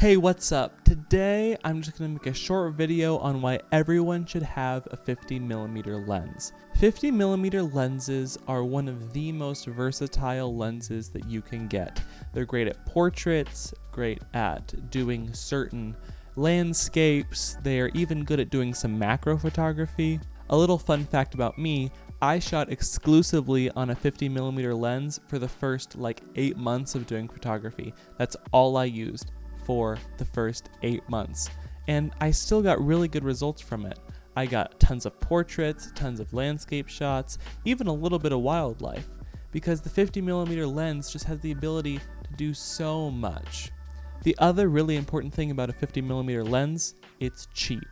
Hey, what's up? Today I'm just going to make a short video on why everyone should have a 50mm lens. 50mm lenses are one of the most versatile lenses that you can get. They're great at portraits, great at doing certain landscapes, they're even good at doing some macro photography. A little fun fact about me, I shot exclusively on a 50mm lens for the first 8 months of doing photography. That's all I used for the first 8 months, and I still got really good results from it. I got tons of portraits, tons of landscape shots, even a little bit of wildlife, because the 50mm lens just has the ability to do so much. The other really important thing about a 50mm lens, it's cheap.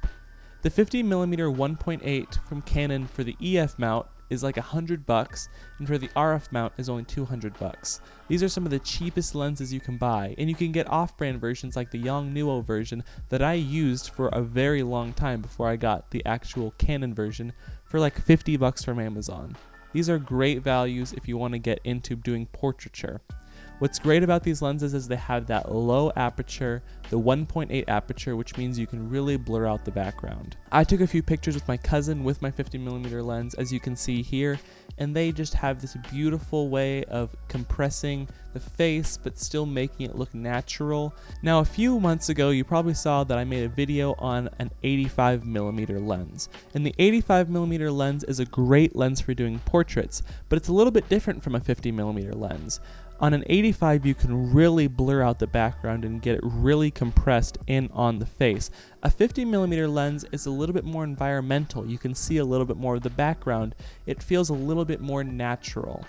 The 50mm 1.8 from Canon for the EF mount is like $100, and for the RF mount is only $200. These are some of the cheapest lenses you can buy, and you can get off-brand versions like the Yongnuo version that I used for a very long time before I got the actual Canon version for like $50 from Amazon. These are great values if you want to get into doing portraiture. What's great about these lenses is they have that low aperture, the 1.8 aperture, which means you can really blur out the background. I took a few pictures with my cousin with my 50mm lens, as you can see here, and they just have this beautiful way of compressing the face but still making it look natural. Now, a few months ago, you probably saw that I made a video on an 85mm lens. And the 85mm lens is a great lens for doing portraits, but it's a little bit different from a 50mm lens. On an 85, you can really blur out the background and get it really compressed in on the face. A 50mm lens is a little bit more environmental. You can see a little bit more of the background. It feels a little bit more natural.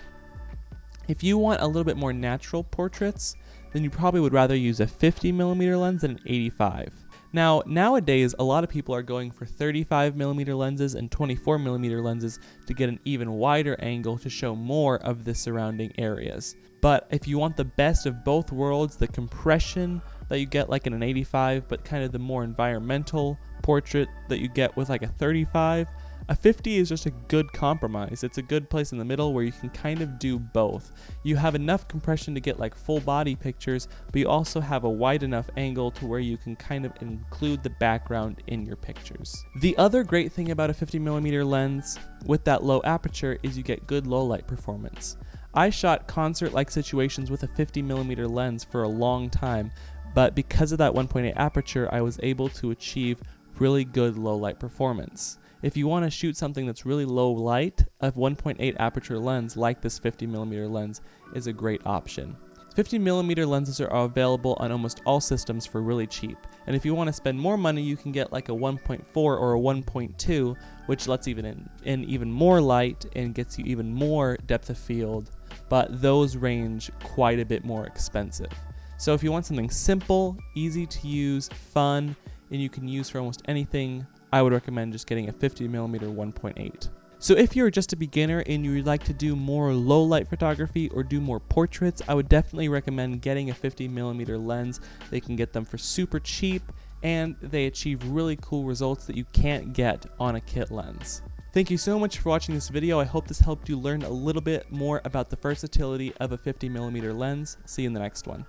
If you want a little bit more natural portraits, then you probably would rather use a 50mm lens than an 85. Now, nowadays, a lot of people are going for 35mm lenses and 24mm lenses to get an even wider angle to show more of the surrounding areas. But if you want the best of both worlds, the compression that you get like in an 85, but kind of the more environmental portrait that you get with like a 35, a 50 is just a good compromise. It's a good place in the middle where you can kind of do both. You have enough compression to get like full body pictures, but you also have a wide enough angle to where you can kind of include the background in your pictures. The other great thing about a 50mm lens with that low aperture is you get good low light performance. I shot concert-like situations with a 50mm lens for a long time, but because of that 1.8 aperture, I was able to achieve really good low light performance. If you want to shoot something that's really low light, a 1.8 aperture lens like this 50mm lens is a great option. 50mm lenses are available on almost all systems for really cheap, and if you want to spend more money, you can get like a 1.4 or a 1.2, which lets in even more light and gets you even more depth of field, but those range quite a bit more expensive. So if you want something simple, easy to use, fun, and you can use for almost anything, I would recommend just getting a 50mm 1.8. So if you're just a beginner and you would like to do more low light photography or do more portraits, I would definitely recommend getting a 50mm lens. They can get them for super cheap, and they achieve really cool results that you can't get on a kit lens. Thank you so much for watching this video. I hope this helped you learn a little bit more about the versatility of a 50mm lens. See you in the next one.